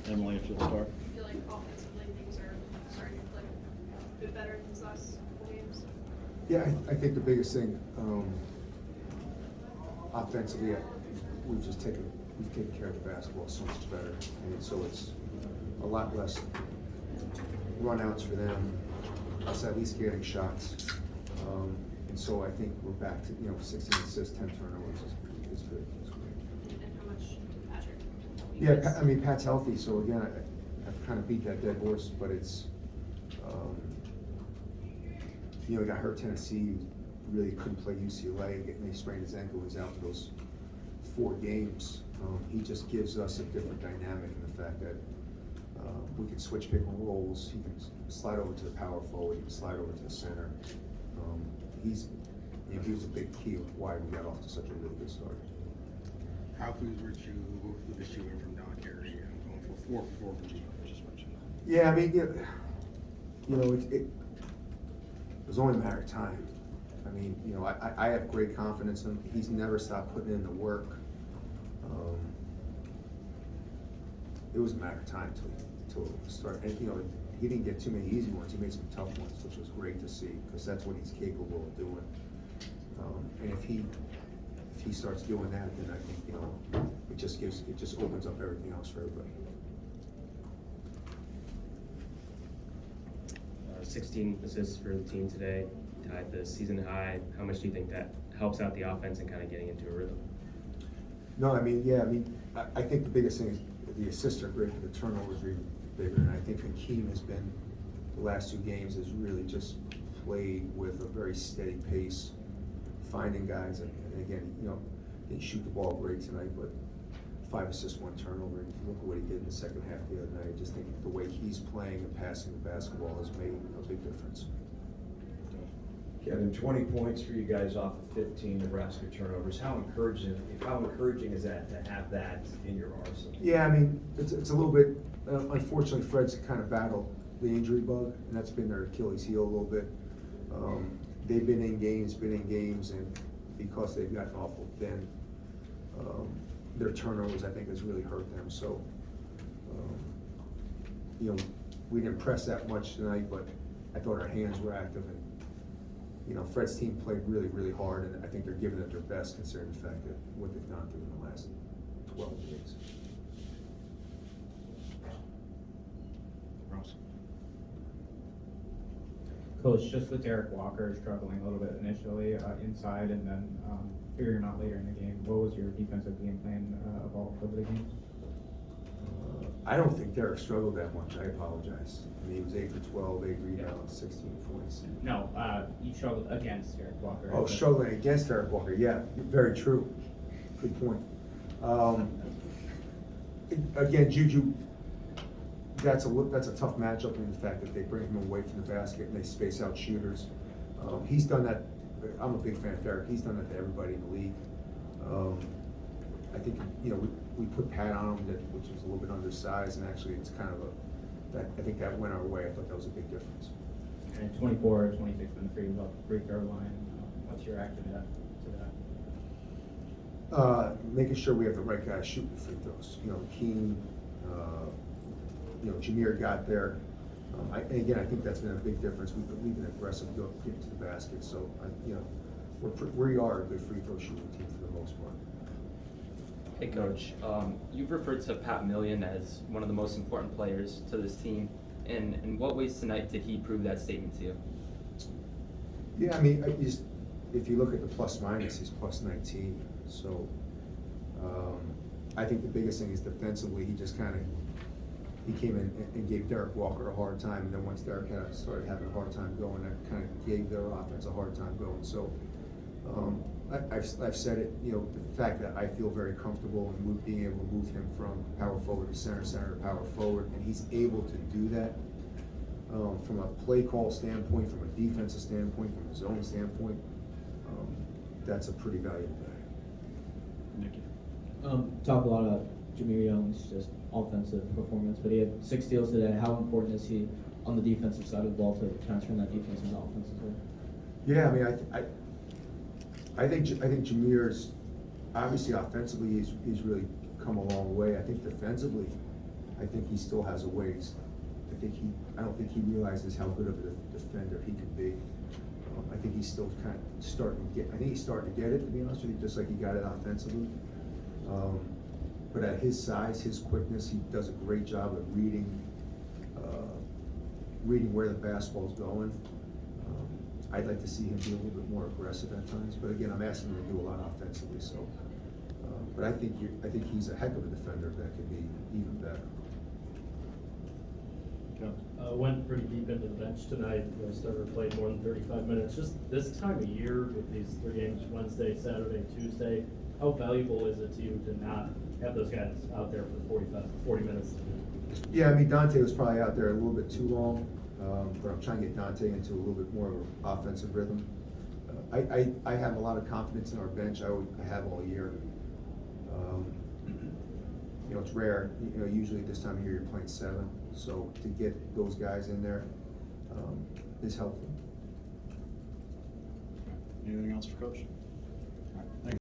Emily, if you'll start. I feel like offensively things are starting to click a bit better in these last couple games. Yeah, I think the biggest thing, offensively, we've taken care of the basketball so much better. And so it's a lot less run-outs for them, us at least getting shots. And so I think we're back to, 16 assists, 10 turnovers is good. It's great. And how much did Patrick? Yeah, Pat's healthy, so again, I've kind of beat that dead horse, but it's, he got hurt Tennessee, really couldn't play UCLA, and they sprained his ankle, he's out for those 4 games. He just gives us a different dynamic in the fact that we can switch pick and rolls, he can slide over to the power forward, he can slide over to the center. He was a big key of why we got off to such a really good start. How pleased were you with the shooting from Don Carey and going for 4 for 4 from you? Yeah, it was only a matter of time. I have great confidence in him. He's never stopped putting in the work. It was a matter of time till it started. And he didn't get too many easy ones. He made some tough ones, which was great to see because that's what he's capable of doing. And if he starts doing that, then I think it just opens up everything else for everybody. 16 assists for the team today, tied the season high. How much do you think that helps out the offense and kind of getting into a rhythm? No, I think the biggest thing is the assists are great, but the turnovers are even bigger. And I think Hakeem has been, the last 2 games, has really just played with a very steady pace, finding guys. And again, didn't shoot the ball great tonight, but 5 assists, 1 turnover. And if you look at what he did in the second half the other night, I just think the way he's playing and passing the basketball has made a big difference. Kevin, 20 points for you guys off of 15 Nebraska turnovers. How encouraging is that to have that in your arsenal? Yeah, it's a little bit, unfortunately, Fred's kind of battled the injury bug, and that's been their Achilles heel a little bit. They've been in games, and because they've gotten awful thin, their turnovers, I think, has really hurt them. So, we didn't press that much tonight, but I thought our hands were active, and Fred's team played really, really hard, and I think they're giving it their best considering the fact that what they've gone through in the last 12 days. Ross. Coach, just with Derek Walker struggling a little bit initially inside and then figuring him out later in the game, what was your defensive game plan evolved over the game? I don't think Derek struggled that much. I apologize. He was 8 for 12, 8 rebounds, 16 points. No, you struggled against Derek Walker. Oh, struggling against Derek Walker. Yeah, very true. Good point. Again, Juju, that's a tough matchup in the fact that they bring him away from the basket and they space out shooters. He's done that. I'm a big fan of Derek. He's done that to everybody in the league. I think we put Pat on him, which was a little bit undersized, and actually it's kind of I think that went our way. I thought that was a big difference. And 24 or 26 from the free throw line. What's your reaction to that? Making sure we have the right guys shooting free throws. Keene, Jameer got there. And again, I think that's been a big difference. We've been aggressive getting to the basket. So, we are a good free throw shooting team for the most part. Hey, Coach. You've referred to Pat Million as one of the most important players to this team. In what ways tonight did he prove that statement to you? Yeah, if you look at the plus minus, he's plus 19. So I think the biggest thing is defensively, he came in and gave Derek Walker a hard time, and then once Derek started having a hard time going, that kind of gave their offense a hard time going. So I've said it, the fact that I feel very comfortable in being able to move him from power forward to center to power forward, and he's able to do that from a play call standpoint, from a defensive standpoint, from a zone standpoint. That's a pretty valuable guy. Nikki. Talk a lot about Jameer Young's just offensive performance, but he had 6 steals today. How important is he on the defensive side of the ball to kind of turn that defense into offense as well? Yeah, I think Jameer's obviously offensively he's really come a long way. I think defensively, I think he still has a ways. I don't think he realizes how good of a defender he could be. I think he's still kind of starting to get, I think he's starting to get it, to be honest with you, just like he got it offensively. But at his size, his quickness, he does a great job of reading where the basketball's going. I'd like to see him be a little bit more aggressive at times, but again, I'm asking him to do a lot offensively, so. But I think he's a heck of a defender that could be even better. Went pretty deep into the bench tonight. The starter played more than 35 minutes. Just this time of year with these 3 games, Wednesday, Saturday, Tuesday, how valuable is it to you to not have those guys out there for 40 minutes? Yeah, I mean, Dante was probably out there a little bit too long, but I'm trying to get Dante into a little bit more of an offensive rhythm. I have a lot of confidence in our bench. I have all year. You know, it's rare. You know, usually at this time of year you're playing 7, so to get those guys in there is helpful. Anything else for Coach?